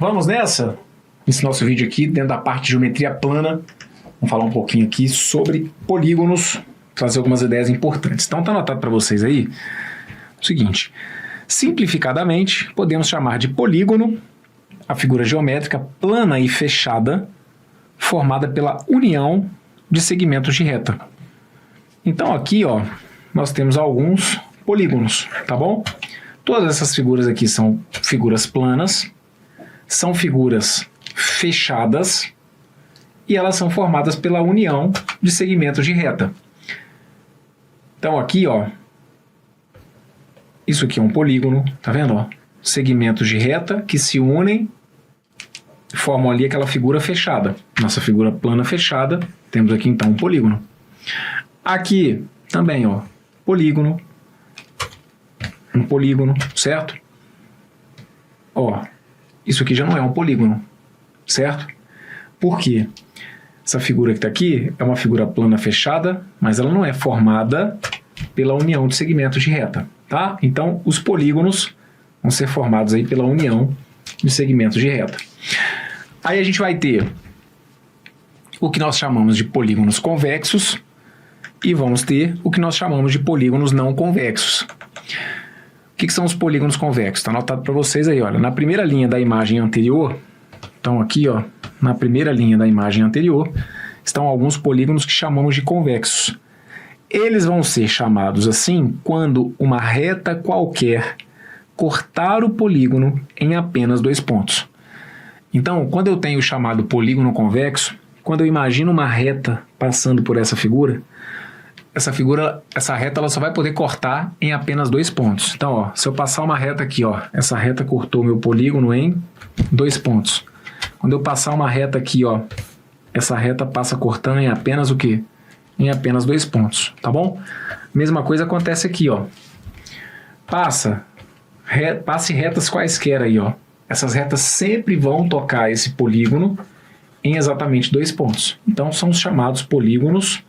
Vamos nessa? Nesse nosso vídeo aqui, dentro da parte de geometria plana, vamos falar um pouquinho aqui sobre polígonos, trazer algumas ideias importantes. Então tá anotado para vocês aí o seguinte: simplificadamente, podemos chamar de polígono a figura geométrica plana e fechada formada pela união de segmentos de reta. Então aqui, ó, nós temos alguns polígonos, tá bom? Todas essas figuras aqui são figuras planas, são figuras fechadas e elas são formadas pela união de segmentos de reta. Então aqui, ó, isso aqui é um polígono, tá vendo, ó? Segmentos de reta que se unem e formam ali aquela figura fechada. Nossa figura plana fechada, temos aqui então um polígono. Aqui também, ó, polígono, um polígono, certo? Ó, isso aqui já não é um polígono, certo? Por quê? Essa figura que está aqui é uma figura plana fechada, mas ela não é formada pela união de segmentos de reta, tá? Então, os polígonos vão ser formados aí pela união de segmentos de reta. Aí a gente vai ter o que nós chamamos de polígonos convexos e vamos ter o que nós chamamos de polígonos não convexos. O que são os polígonos convexos? Está anotado para vocês aí, olha, na primeira linha da imagem anterior, então aqui, ó, na primeira linha da imagem anterior, estão alguns polígonos que chamamos de convexos. Eles vão ser chamados assim quando uma reta qualquer cortar o polígono em apenas dois pontos. Então, quando eu tenho o chamado polígono convexo, quando eu imagino uma reta passando por essa reta ela só vai poder cortar em apenas dois pontos. Então, ó, se eu passar uma reta aqui, ó, essa reta cortou meu polígono em dois pontos. Quando eu passar uma reta aqui, ó, essa reta passa cortando em apenas o quê? Em apenas dois pontos, tá bom? Mesma coisa acontece aqui, ó. Passe retas quaisquer aí, ó. Essas retas sempre vão tocar esse polígono em exatamente dois pontos. Então, são os chamados polígonos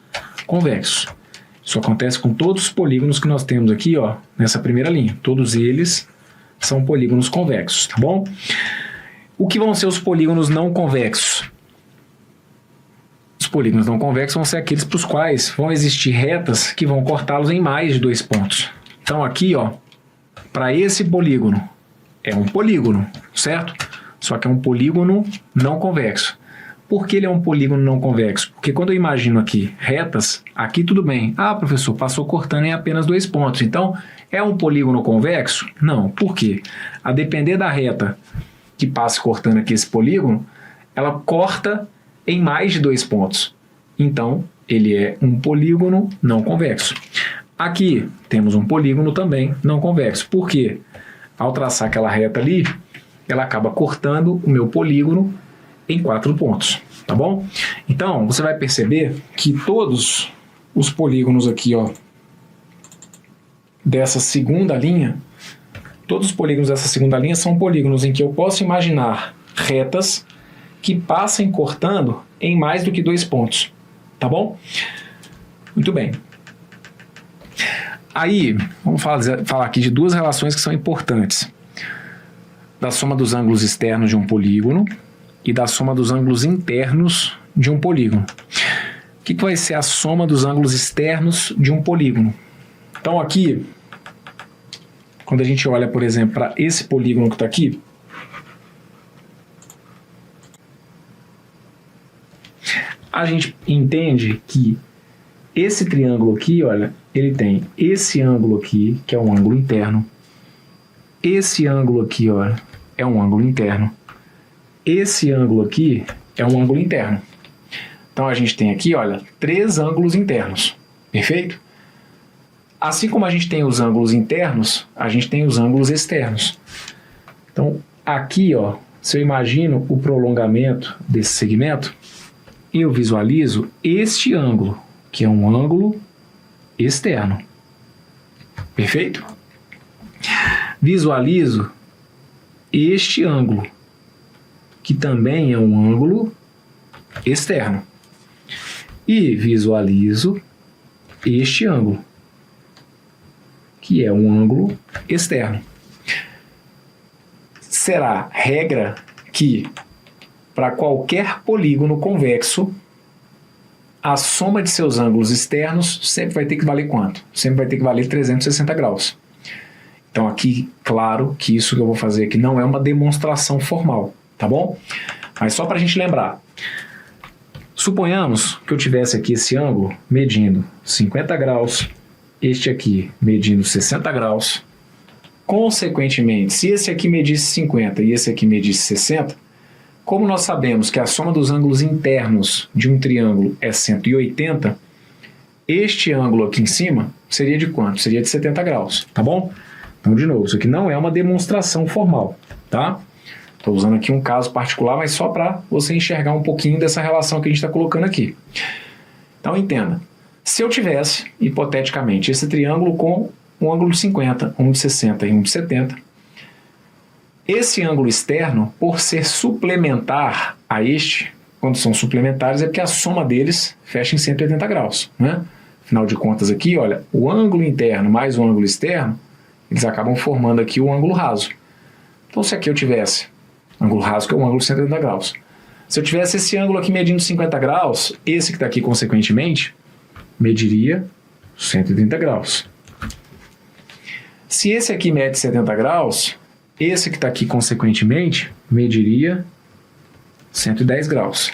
convexos. Isso acontece com todos os polígonos que nós temos aqui, ó, nessa primeira linha. Todos eles são polígonos convexos, tá bom? O que vão ser os polígonos não convexos? Os polígonos não convexos vão ser aqueles para os quais vão existir retas que vão cortá-los em mais de dois pontos. Então aqui, ó, para esse polígono, é um polígono, certo? Só que é um polígono não convexo. Por que ele é um polígono não convexo? Porque quando eu imagino aqui retas, aqui tudo bem. Ah, professor, passou cortando em apenas dois pontos. Então, é um polígono convexo? Não. Por quê? A depender da reta que passe cortando aqui esse polígono, ela corta em mais de dois pontos. Então, ele é um polígono não convexo. Aqui temos um polígono também não convexo. Por quê? Ao traçar aquela reta ali, ela acaba cortando o meu polígono em 4 pontos, tá bom? Então, você vai perceber que todos os polígonos aqui, ó, dessa segunda linha, todos os polígonos dessa segunda linha são polígonos em que eu posso imaginar retas que passem cortando em mais do que dois pontos, tá bom? Muito bem. Aí, vamos falar aqui de duas relações que são importantes. Da soma dos ângulos externos de um polígono e da soma dos ângulos internos de um polígono. O que vai ser a soma dos ângulos externos de um polígono? Então aqui, quando a gente olha, por exemplo, para esse polígono que está aqui, a gente entende que esse triângulo aqui, olha, ele tem esse ângulo aqui, que é um ângulo interno. Esse ângulo aqui, olha, é um ângulo interno. Esse ângulo aqui é um ângulo interno. Então, a gente tem aqui, olha, 3 ângulos internos. Perfeito? Assim como a gente tem os ângulos internos, a gente tem os ângulos externos. Então, aqui, ó, se eu imagino o prolongamento desse segmento, eu visualizo este ângulo, que é um ângulo externo. Perfeito? Visualizo este ângulo, que também é um ângulo externo. E visualizo este ângulo, que é um ângulo externo. Será regra que para qualquer polígono convexo, a soma de seus ângulos externos sempre vai ter que valer quanto? Sempre vai ter que valer 360 graus. Então aqui, claro que isso que eu vou fazer aqui não é uma demonstração formal, tá bom? Mas só para a gente lembrar. Suponhamos que eu tivesse aqui esse ângulo medindo 50 graus, este aqui medindo 60 graus. Consequentemente, se esse aqui medisse 50 e esse aqui medisse 60, como nós sabemos que a soma dos ângulos internos de um triângulo é 180, este ângulo aqui em cima seria de quanto? Seria de 70 graus, tá bom? Então, de novo, isso aqui não é uma demonstração formal, tá? Estou usando aqui um caso particular, mas só para você enxergar um pouquinho dessa relação que a gente está colocando aqui. Então, entenda. Se eu tivesse, hipoteticamente, esse triângulo com um ângulo de 50, um de 60 e um de 70, esse ângulo externo, por ser suplementar a este, quando são suplementares, é porque a soma deles fecha em 180 graus, né? Afinal de contas aqui, olha, o ângulo interno mais o ângulo externo, eles acabam formando aqui o ângulo raso. Então, se aqui eu tivesse ângulo raso, que é um ângulo de 180 graus. Se eu tivesse esse ângulo aqui medindo 50 graus, esse que está aqui, consequentemente, mediria 130 graus. Se esse aqui mede 70 graus, esse que está aqui, consequentemente, mediria 110 graus.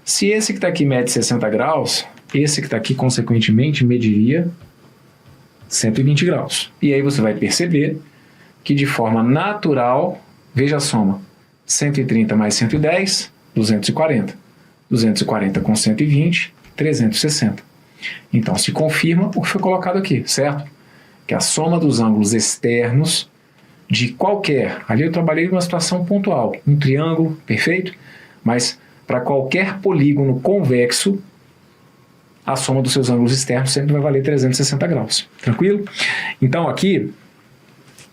Se esse que está aqui mede 60 graus, esse que está aqui, consequentemente, mediria 120 graus. E aí você vai perceber que, de forma natural, veja a soma. 130 mais 110, 240. 240 com 120, 360. Então, se confirma o que foi colocado aqui, certo? Que a soma dos ângulos externos de qualquer... Ali eu trabalhei numa situação pontual, um triângulo, perfeito? Mas para qualquer polígono convexo, a soma dos seus ângulos externos sempre vai valer 360 graus. Tranquilo? Então, aqui...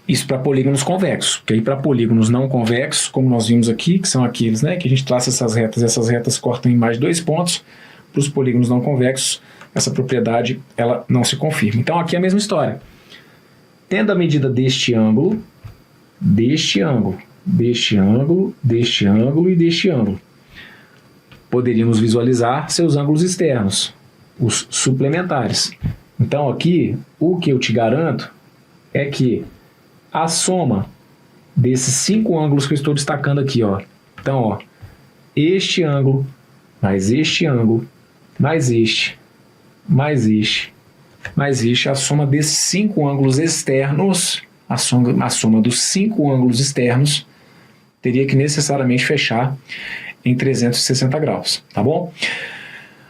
Isso para polígonos convexos, porque aí para polígonos não convexos, como nós vimos aqui, que são aqueles, né, que a gente traça essas retas cortam em mais de 2 pontos, para os polígonos não convexos, essa propriedade ela não se confirma. Então aqui é a mesma história. Tendo a medida deste ângulo, deste ângulo, deste ângulo, deste ângulo e deste ângulo, poderíamos visualizar seus ângulos externos, os suplementares. Então aqui, o que eu te garanto é que a soma desses 5 ângulos que eu estou destacando aqui, ó. Então, ó, este ângulo, mais este ângulo, mais este, mais este, mais este, a soma desses 5 ângulos externos, a soma dos 5 ângulos externos teria que necessariamente fechar em 360 graus, tá bom?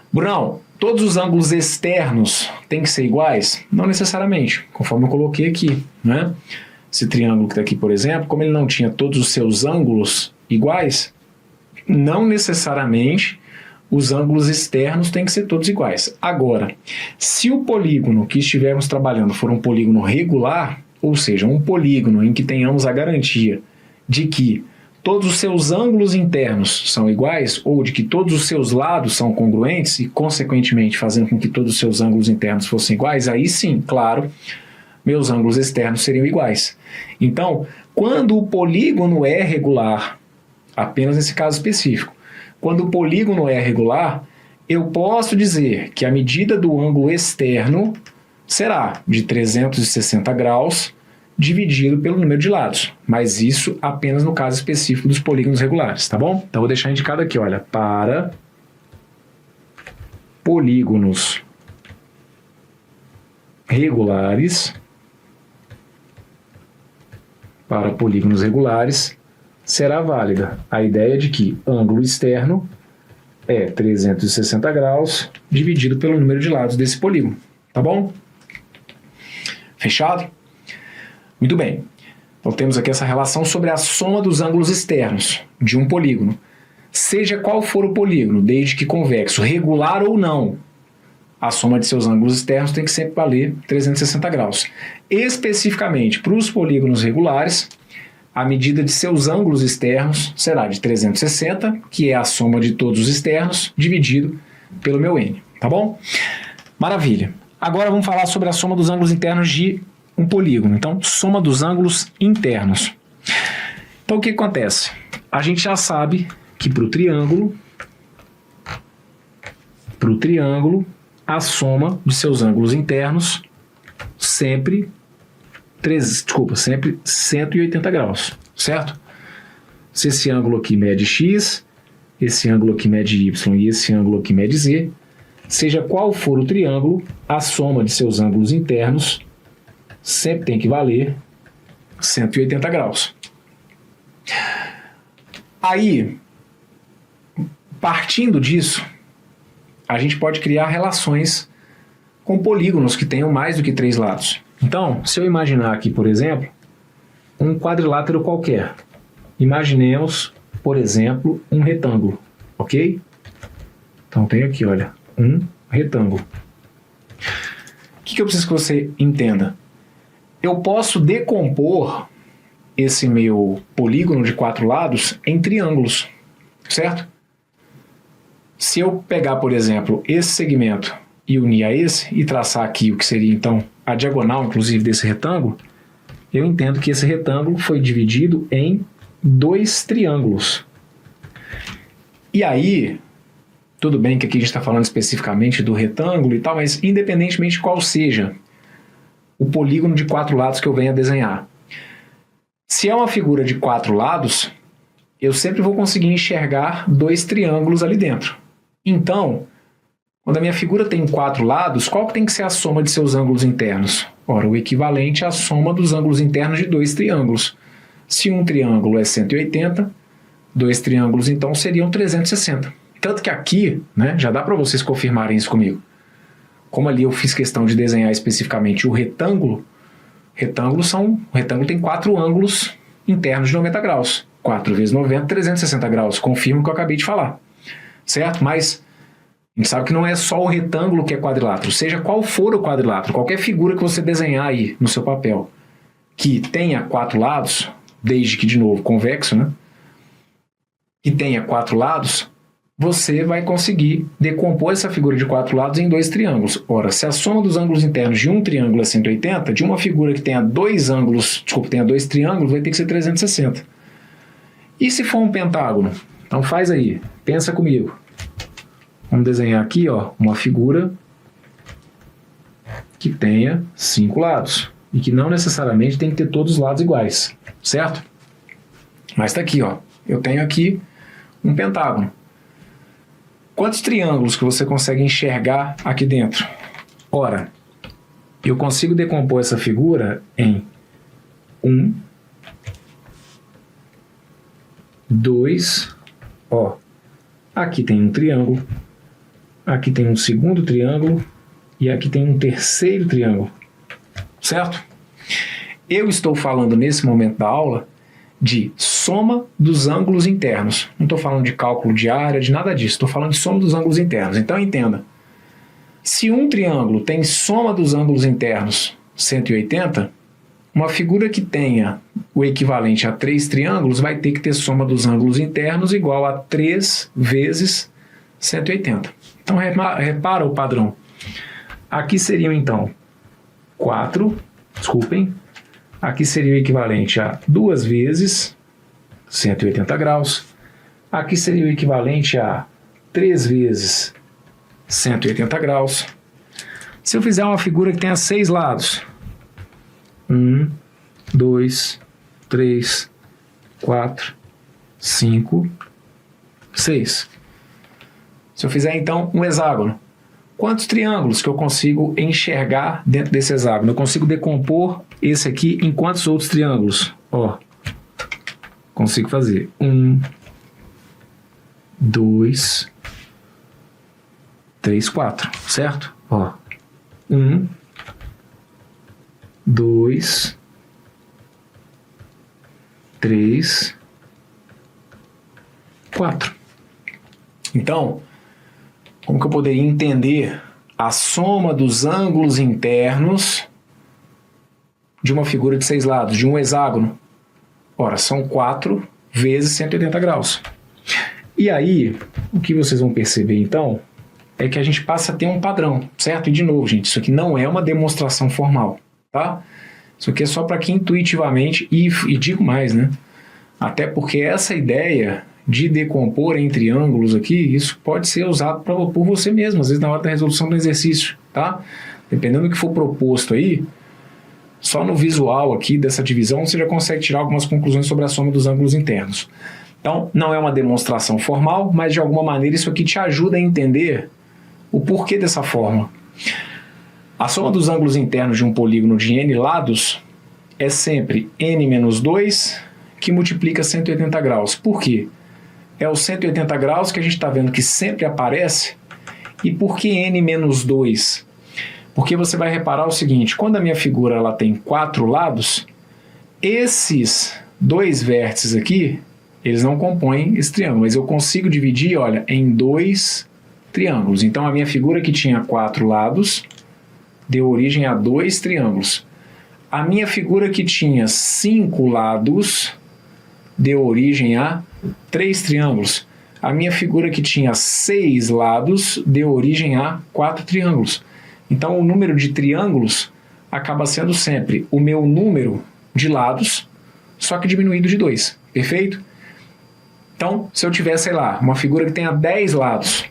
Brunão, todos os ângulos externos têm que ser iguais? Não necessariamente, conforme eu coloquei aqui, né? Esse triângulo que está aqui, por exemplo, como ele não tinha todos os seus ângulos iguais, não necessariamente os ângulos externos têm que ser todos iguais. Agora, se o polígono que estivermos trabalhando for um polígono regular, ou seja, um polígono em que tenhamos a garantia de que todos os seus ângulos internos são iguais, ou de que todos os seus lados são congruentes e, consequentemente, fazendo com que todos os seus ângulos internos fossem iguais, aí sim, claro, meus ângulos externos seriam iguais. Então, quando o polígono é regular, apenas nesse caso específico, quando o polígono é regular, eu posso dizer que a medida do ângulo externo será de 360 graus dividido pelo número de lados. Mas isso apenas no caso específico dos polígonos regulares, tá bom? Então, vou deixar indicado aqui, olha, para polígonos regulares, para polígonos regulares, será válida a ideia de que ângulo externo é 360 graus dividido pelo número de lados desse polígono. Tá bom? Fechado? Muito bem. Então temos aqui essa relação sobre a soma dos ângulos externos de um polígono. Seja qual for o polígono, desde que convexo, regular ou não, a soma de seus ângulos externos tem que sempre valer 360 graus. Especificamente para os polígonos regulares, a medida de seus ângulos externos será de 360, que é a soma de todos os externos, dividido pelo meu n. Tá bom? Maravilha. Agora vamos falar sobre a soma dos ângulos internos de um polígono. Então, soma dos ângulos internos. Então, o que acontece? a gente já sabe que para o triângulo, a soma de seus ângulos internos sempre 180 graus, certo? Se esse ângulo aqui mede x, esse ângulo aqui mede y e esse ângulo aqui mede z, seja qual for o triângulo, a soma de seus ângulos internos sempre tem que valer 180 graus. Aí, partindo disso, a gente pode criar relações com polígonos que tenham mais do que 3 lados. Então, se eu imaginar aqui, por exemplo, um quadrilátero qualquer, imaginemos, por exemplo, um retângulo, ok? Então, tem aqui, olha, um retângulo. O que eu preciso que você entenda? Eu posso decompor esse meu polígono de 4 lados em triângulos, certo? Se eu pegar, por exemplo, esse segmento e unir a esse e traçar aqui o que seria, então, a diagonal, inclusive, desse retângulo, eu entendo que esse retângulo foi dividido em 2 triângulos. E aí, tudo bem que aqui a gente está falando especificamente do retângulo e tal, mas independentemente de qual seja o polígono de 4 lados que eu venha desenhar, se é uma figura de 4 lados, eu sempre vou conseguir enxergar 2 triângulos ali dentro. Então, quando a minha figura tem 4 lados, qual que tem que ser a soma de seus ângulos internos? Ora, o equivalente à soma dos ângulos internos de 2 triângulos. Se um triângulo é 180, 2 triângulos então seriam 360. Tanto que aqui, né, já dá para vocês confirmarem isso comigo. Como ali eu fiz questão de desenhar especificamente o retângulo, o retângulo tem 4 ângulos internos de 90 graus. 4 vezes 90, 360 graus. Confirmo o que eu acabei de falar. Certo? Mas a gente sabe que não é só o retângulo que é quadrilátero. Seja qual for o quadrilátero, qualquer figura que você desenhar aí no seu papel que tenha 4 lados, desde que, de novo, convexo, né? Que tenha 4 lados, você vai conseguir decompor essa figura de 4 lados em 2 triângulos. Ora, se a soma dos ângulos internos de um triângulo é 180, de uma figura que tenha 2 triângulos, vai ter que ser 360. E se for um pentágono? Então faz aí, pensa comigo. Vamos desenhar aqui, ó, uma figura que tenha 5 lados e que não necessariamente tem que ter todos os lados iguais, certo? Mas está aqui, ó, eu tenho aqui um pentágono. Quantos triângulos que você consegue enxergar aqui dentro? Ora, eu consigo decompor essa figura em 1, 2, ó, aqui tem um triângulo, aqui tem um segundo triângulo e aqui tem um terceiro triângulo, certo? Eu estou falando nesse momento da aula de soma dos ângulos internos. Não estou falando de cálculo de área, de nada disso. Estou falando de soma dos ângulos internos. Então entenda, se um triângulo tem soma dos ângulos internos 180, uma figura que tenha o equivalente a 3 triângulos vai ter que ter soma dos ângulos internos igual a 3 vezes 180. Então repara o padrão. Aqui seriam então 4, aqui seria o equivalente a 2 vezes 180 graus, aqui seria o equivalente a 3 vezes 180 graus. Se eu fizer uma figura que tenha 6 lados, 1, 2, 3, 4, 5, 6. Se eu fizer então um hexágono, quantos triângulos que eu consigo enxergar dentro desse hexágono? Eu consigo decompor esse aqui em quantos outros triângulos? Ó, consigo fazer 1, 2, 3, 4, certo? Ó, 1, 2, 3, 4. Então, como que eu poderia entender a soma dos ângulos internos de uma figura de 6 lados, de um hexágono? Ora, são 4 vezes 180 graus. E aí, o que vocês vão perceber então é que a gente passa a ter um padrão, certo? E de novo, gente, isso aqui não é uma demonstração formal, tá? Isso aqui é só para que intuitivamente, e digo mais, né? Até porque essa ideia de decompor em triângulos aqui, isso pode ser usado por você mesmo, às vezes na hora da resolução do exercício, tá? Dependendo do que for proposto aí, só no visual aqui dessa divisão você já consegue tirar algumas conclusões sobre a soma dos ângulos internos. Então, não é uma demonstração formal, mas de alguma maneira isso aqui te ajuda a entender o porquê dessa fórmula. A soma dos ângulos internos de um polígono de n lados é sempre n menos 2 que multiplica 180 graus. Por quê? É os 180 graus que a gente está vendo que sempre aparece. E por que n menos 2? Porque você vai reparar o seguinte, quando a minha figura ela tem 4 lados, esses dois vértices aqui, eles não compõem esse triângulo, mas eu consigo dividir, olha, em 2 triângulos. Então a minha figura que tinha 4 lados deu origem a 2 triângulos. A minha figura que tinha 5 lados deu origem a 3 triângulos. A minha figura que tinha 6 lados deu origem a 4 triângulos. Então o número de triângulos acaba sendo sempre o meu número de lados, só que diminuído de 2. Perfeito? Então, se eu tiver, sei lá, uma figura que tenha 10 lados,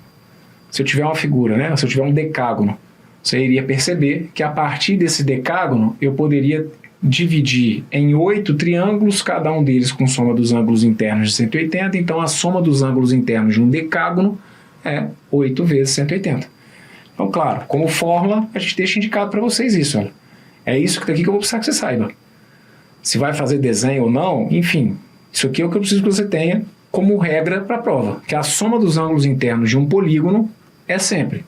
se eu tiver uma figura, né, se eu tiver um decágono, você iria perceber que a partir desse decágono eu poderia dividir em 8 triângulos, cada um deles com soma dos ângulos internos de 180, então a soma dos ângulos internos de um decágono é 8 vezes 180. Então, claro, como fórmula, a gente deixa indicado para vocês isso. Olha. É isso daqui que eu vou precisar que você saiba. Se vai fazer desenho ou não, enfim, isso aqui é o que eu preciso que você tenha como regra para a prova, que a soma dos ângulos internos de um polígono é sempre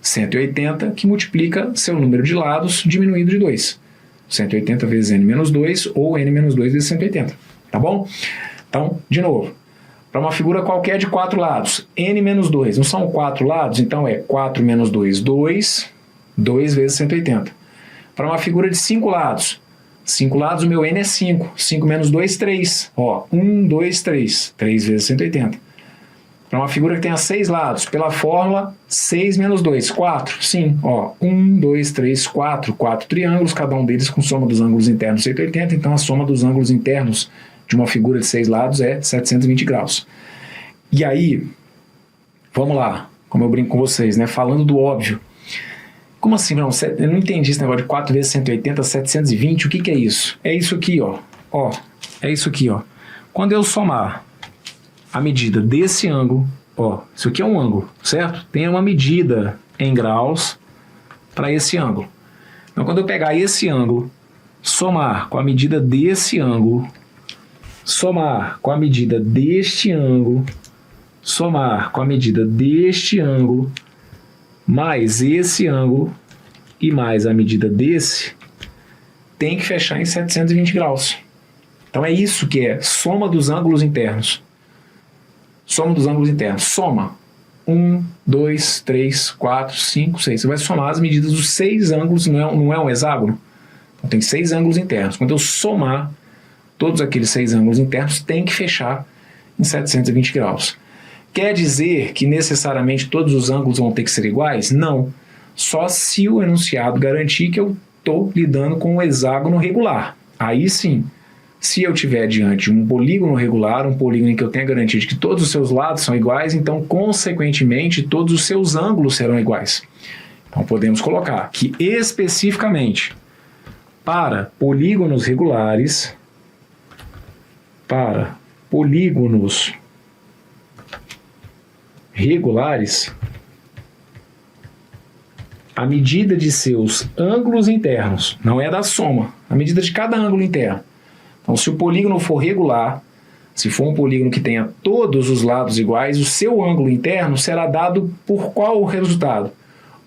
180, que multiplica seu número de lados diminuído de 2. 180 vezes n menos 2 ou n menos 2 vezes 180. Tá bom? Então, de novo, para uma figura qualquer de 4 lados, n menos 2, não são 4 lados? Então é 4 menos 2, 2, 2 vezes 180. Para uma figura de 5 lados, 5 lados, o meu n é 5. 5 menos 2, 3. Ó, 1, 2, 3. 3 vezes 180. Para uma figura que tenha 6 lados, pela fórmula, 6 menos 2, 4. Sim, ó, 1, 2, 3, 4. 4 triângulos, cada um deles com soma dos ângulos internos 180. Então a soma dos ângulos internos de uma figura de 6 lados é 720 graus. E aí, vamos lá, como eu brinco com vocês, né? Falando do óbvio. Como assim, não? Eu não entendi esse negócio de 4 vezes 180, 720, o que que é isso? É isso aqui, ó. Ó, é isso aqui, ó. Quando eu somar a medida desse ângulo, ó, isso aqui é um ângulo, certo? Tem uma medida em graus para esse ângulo. Então, quando eu pegar esse ângulo, somar com a medida desse ângulo, somar com a medida deste ângulo, somar com a medida deste ângulo, mais esse ângulo e mais a medida desse, tem que fechar em 720 graus. Então é isso que é soma dos ângulos internos. Soma dos ângulos internos. Soma 1, 2, 3, 4, 5, 6. Você vai somar as medidas dos 6 ângulos, não é um hexágono? Então tem 6 ângulos internos. Quando eu somar todos aqueles 6 ângulos internos, tem que fechar em 720 graus. Quer dizer que necessariamente todos os ângulos vão ter que ser iguais? Não. Só se o enunciado garantir que eu estou lidando com um hexágono regular. Aí sim, se eu tiver diante um polígono regular, um polígono em que eu tenha garantia de que todos os seus lados são iguais, então, consequentemente, todos os seus ângulos serão iguais. Então, podemos colocar que, especificamente, para polígonos regulares, a medida de seus ângulos internos, não é da soma, a medida de cada ângulo interno. Então, se o polígono for regular, se for um polígono que tenha todos os lados iguais, o seu ângulo interno será dado por qual resultado?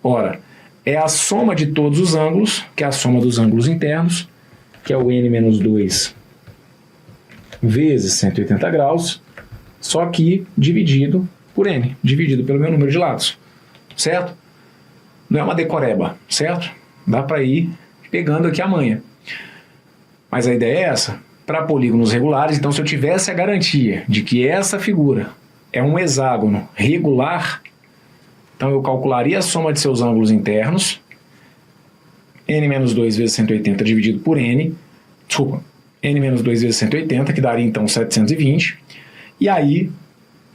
Ora, é a soma de todos os ângulos, que é a soma dos ângulos internos, que é o n menos 2 vezes 180 graus, só que dividido por n, dividido pelo meu número de lados, certo? Não é uma decoreba, certo? Dá para ir pegando aqui a manha. Mas a ideia é essa. Para polígonos regulares, então se eu tivesse a garantia de que essa figura é um hexágono regular, então eu calcularia a soma de seus ângulos internos, n menos 2 vezes 180 dividido por n, desculpa, n menos 2 vezes 180, que daria então 720, e aí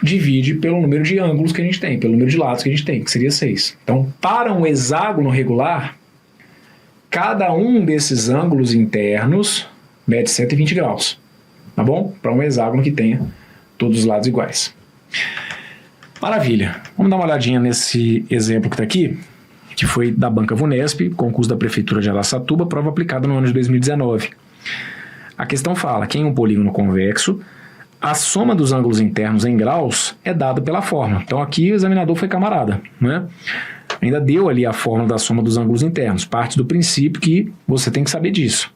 divide pelo número de ângulos que a gente tem, pelo número de lados que a gente tem, que seria 6. Então, para um hexágono regular, cada um desses ângulos internos mede 120 graus, tá bom? Para um hexágono que tenha todos os lados iguais. Maravilha. Vamos dar uma olhadinha nesse exemplo que está aqui, que foi da Banca Vunesp, concurso da Prefeitura de Araçatuba, prova aplicada no ano de 2019. A questão fala que em um polígono convexo, a soma dos ângulos internos em graus é dada pela fórmula. Então aqui o examinador foi camarada, né? Ainda deu ali a fórmula da soma dos ângulos internos, parte do princípio que você tem que saber disso.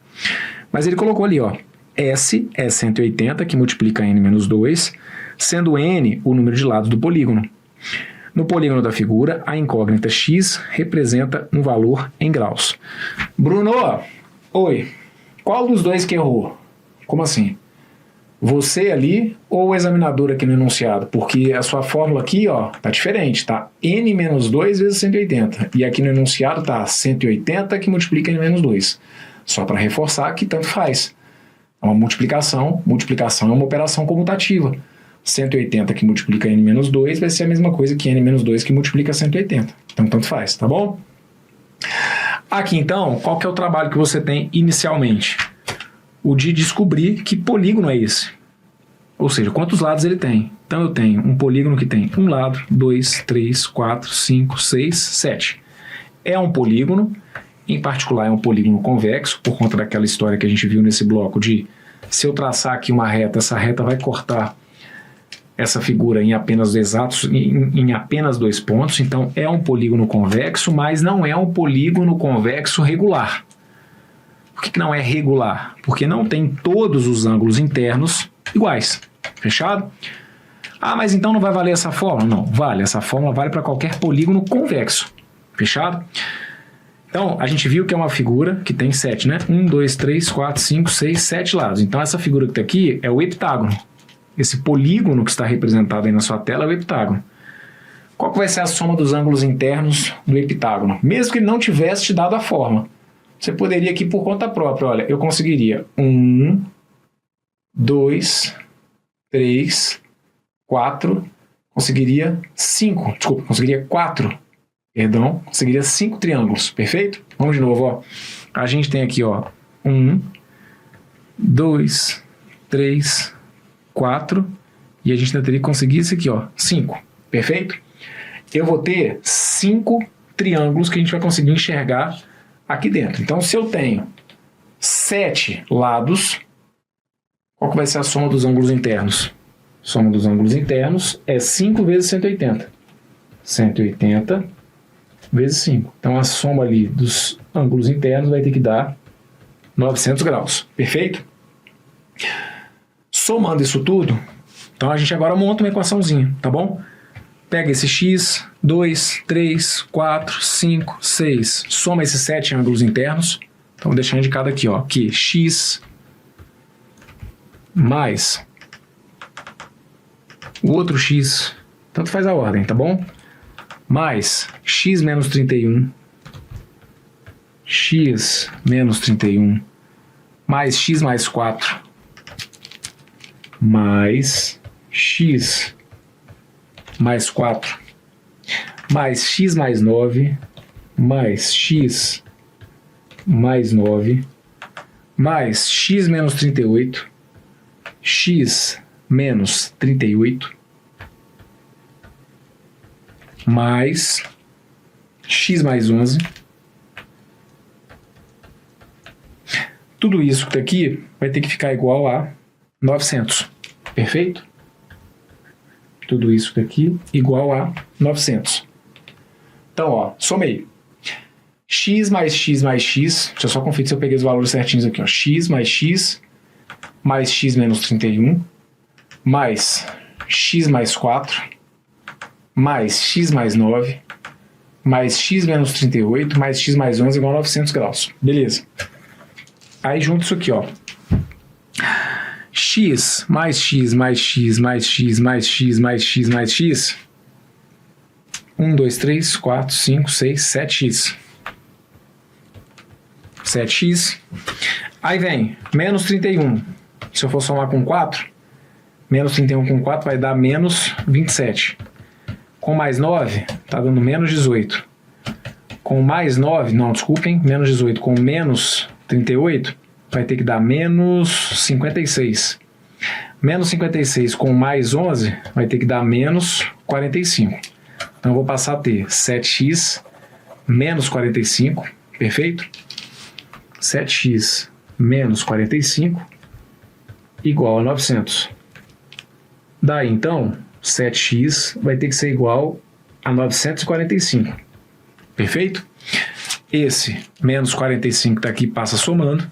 Mas ele colocou ali, ó, S é 180, que multiplica n menos 2, sendo n o número de lados do polígono. No polígono da figura, a incógnita x representa um valor em graus. Bruno, oi, qual dos dois que errou? Como assim? Você ali ou o examinador aqui no enunciado? Porque a sua fórmula aqui, ó, tá diferente, tá? N menos 2 vezes 180. E aqui no enunciado tá 180 que multiplica n menos 2. Só para reforçar que tanto faz. É uma multiplicação. Multiplicação é uma operação comutativa. 180 que multiplica n menos 2 vai ser a mesma coisa que n menos 2 que multiplica 180. Então, tanto faz, tá bom? Aqui, então, qual que é o trabalho que você tem inicialmente? O de descobrir que polígono é esse. Ou seja, quantos lados ele tem. Então, eu tenho um polígono que tem um lado, 2, 3, 4, 5, 6, 7. É um polígono, em particular é um polígono convexo, por conta daquela história que a gente viu nesse bloco de se eu traçar aqui uma reta, essa reta vai cortar essa figura em apenas exatos, em apenas 2 pontos. Então, é um polígono convexo, mas não é um polígono convexo regular. Por que não é regular? Porque não tem todos os ângulos internos iguais. Fechado? Ah, mas então não vai valer essa fórmula? Não, vale. Essa fórmula vale para qualquer polígono convexo. Fechado? Então, a gente viu que é uma figura que tem 7, né? 1, 2, 3, 4, 5, 6, 7 lados. Então, essa figura que está aqui é o heptágono. Esse polígono que está representado aí na sua tela é o heptágono. Qual que vai ser a soma dos ângulos internos do heptágono? Mesmo que ele não tivesse te dado a forma. Você poderia aqui por conta própria, olha, eu conseguiria 1, 2, 3, 4, conseguiria 5, desculpa, conseguiria 4, perdão, conseguiria 5 triângulos, perfeito? Vamos de novo, ó. A gente tem aqui, ó, 1, 2, 3, 4, e a gente ainda teria que conseguir isso aqui, ó, 5, perfeito? Eu vou ter 5 triângulos que a gente vai conseguir enxergar aqui dentro. Então, se eu tenho 7 lados, qual que vai ser a soma dos ângulos internos? Soma dos ângulos internos é 5 vezes 180. 180 vezes 5. Então, a soma ali dos ângulos internos vai ter que dar 900 graus. Perfeito? Somando isso tudo, então a gente agora monta uma equaçãozinha, tá bom? Pega esse x, 2, 3, 4, 5, 6, soma esses 7 ângulos internos. Então, vou deixar indicado aqui, ó, que x mais o outro x, tanto faz a ordem, tá bom? Mais x menos 31, x menos 31, mais x mais 4, mais x mais 4, mais x mais 9, mais x mais 9, mais x menos 38, x menos 38, mais x mais 11. Tudo isso que está aqui vai ter que ficar igual a 900. Perfeito? Tudo isso daqui igual a 900. Então, ó, somei. X mais x mais x. Deixa eu só conferir se eu peguei os valores certinhos aqui, ó. X mais x menos 31, mais x mais 4, mais x mais 9, mais x menos 38, mais x mais 11 igual a 900 graus. Beleza. Aí junto isso aqui, ó. X mais x mais x mais x mais x mais x mais x. 1, 2, 3, 4, 5, 6, 7x. 7x. Aí vem menos 31. Se eu for somar com 4, menos 31 com 4 vai dar menos 27. Com mais 9, tá dando menos 18. Com mais 9, não, desculpem, menos 18. Com menos 38, vai ter que dar menos 56. Menos 56 com mais 11 vai ter que dar menos 45. Então eu vou passar a ter 7x menos 45, perfeito? 7x menos 45 igual a 900. Daí então, 7x vai ter que ser igual a 945, perfeito? Esse menos 45 daqui passa somando,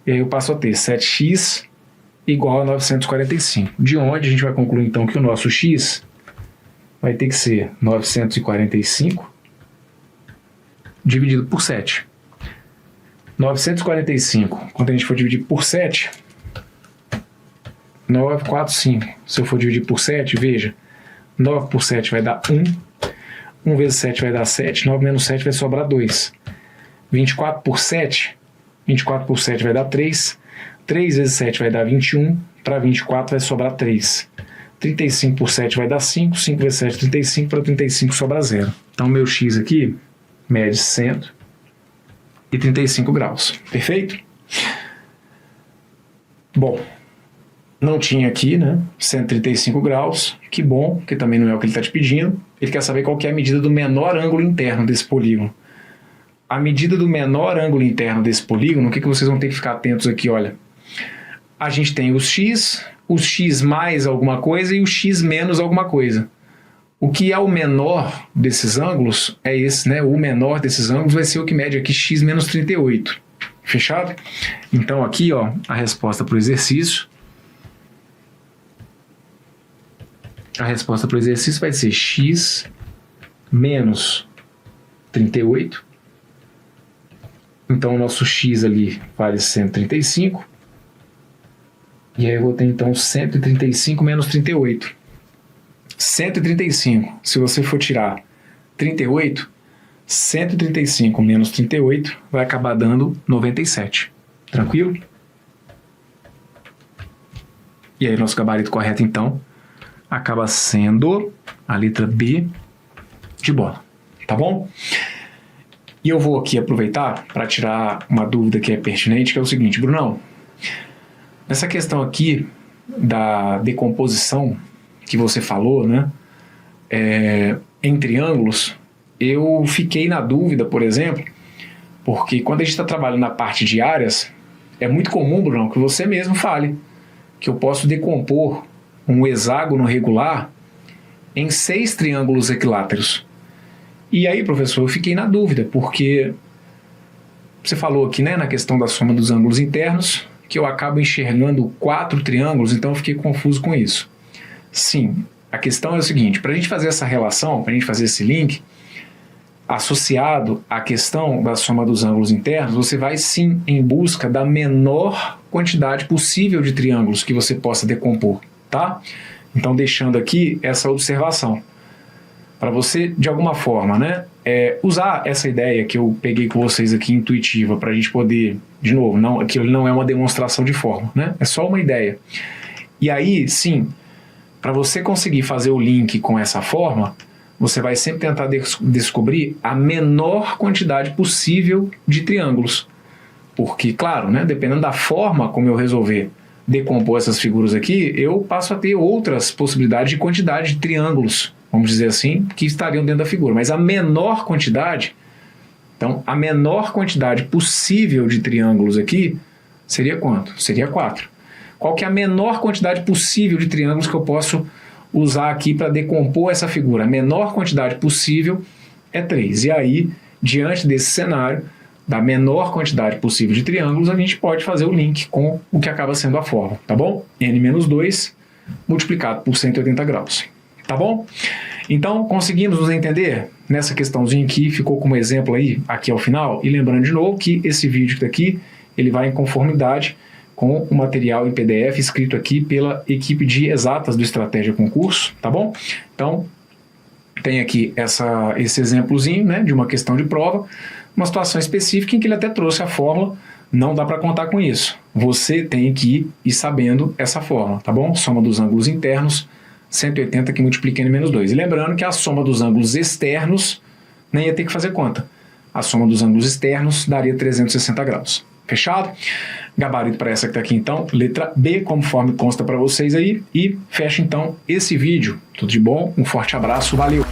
e aí eu passo a ter 7x igual a 945. De onde a gente vai concluir então que o nosso x vai ter que ser 945 dividido por 7. 945, quando a gente for dividir por 7, 9, 4, 5. Se eu for dividir por 7, veja, 9 por 7 vai dar 1. 1 vezes 7 vai dar 7. 9 menos 7 vai sobrar 2. 24 por 7, 24 por 7 vai dar 3. 3 vezes 7 vai dar 21. Para 24 vai sobrar 3. 35 por 7 vai dar 5. 5 vezes 7, 35. Para 35 sobra 0. Então, meu x aqui mede 135 graus. Perfeito? Bom, não tinha aqui, né? 135 graus. Que bom, que também não é o que ele está te pedindo. Ele quer saber qual que é a medida do menor ângulo interno desse polígono. A medida do menor ângulo interno desse polígono, o que vocês vão ter que ficar atentos aqui, olha. A gente tem o x mais alguma coisa e o x menos alguma coisa. O que é o menor desses ângulos é esse, né? O menor desses ângulos vai ser o que mede aqui x menos 38. Fechado? Então aqui, ó, a resposta para o exercício. A resposta para o exercício vai ser x menos 38. Então o nosso x ali vale 135. E aí eu vou ter então 135 menos 38. 135, se você for tirar 38, 135 menos 38 vai acabar dando 97. Tranquilo? E aí nosso gabarito correto então acaba sendo a letra B de bola. Tá bom? E eu vou aqui aproveitar para tirar uma dúvida que é pertinente, que é o seguinte, Brunão, nessa questão aqui da decomposição que você falou, né, em triângulos, eu fiquei na dúvida, por exemplo, porque quando a gente está trabalhando na parte de áreas, é muito comum, Bruno, que você mesmo fale que eu posso decompor um hexágono regular em 6 triângulos equiláteros. E aí, professor, eu fiquei na dúvida, porque você falou aqui, né, na questão da soma dos ângulos internos, que eu acabo enxergando 4 triângulos, então eu fiquei confuso com isso. Sim, a questão é o seguinte, para a gente fazer essa relação, para a gente fazer esse link, associado à questão da soma dos ângulos internos, você vai sim em busca da menor quantidade possível de triângulos que você possa decompor, tá? Então deixando aqui essa observação, para você de alguma forma, né, usar essa ideia que eu peguei com vocês aqui intuitiva, para a gente poder, de novo, não, aquilo não é uma demonstração de forma, né? É só uma ideia. E aí, sim, para você conseguir fazer o link com essa forma, você vai sempre tentar descobrir a menor quantidade possível de triângulos. Porque, claro, né, dependendo da forma como eu resolver decompor essas figuras aqui, eu passo a ter outras possibilidades de quantidade de triângulos, vamos dizer assim, que estariam dentro da figura. Mas a menor quantidade, então a menor quantidade possível de triângulos aqui seria quanto? Seria 4. Qual que é a menor quantidade possível de triângulos que eu posso usar aqui para decompor essa figura? A menor quantidade possível é 3. E aí, diante desse cenário, da menor quantidade possível de triângulos, a gente pode fazer o link com o que acaba sendo a forma, tá bom? n-2 multiplicado por 180 graus, tá bom? Então, conseguimos nos entender nessa questãozinha aqui, ficou como exemplo aí, aqui ao final, e lembrando de novo que esse vídeo que está aqui, ele vai em conformidade com o material em PDF escrito aqui pela equipe de exatas do Estratégia Concurso, tá bom? Então, tem aqui esse exemplozinho, né, de uma questão de prova, uma situação específica em que ele até trouxe a fórmula não dá para contar com isso. Você tem que ir sabendo essa fórmula, tá bom? Soma dos ângulos internos, 180 que multiplica n menos 2. E lembrando que a soma dos ângulos externos nem ia ter que fazer conta. A soma dos ângulos externos daria 360 graus. Fechado? Gabarito para essa que está aqui então, letra B, conforme consta para vocês aí. E fecha então esse vídeo. Tudo de bom, um forte abraço, valeu!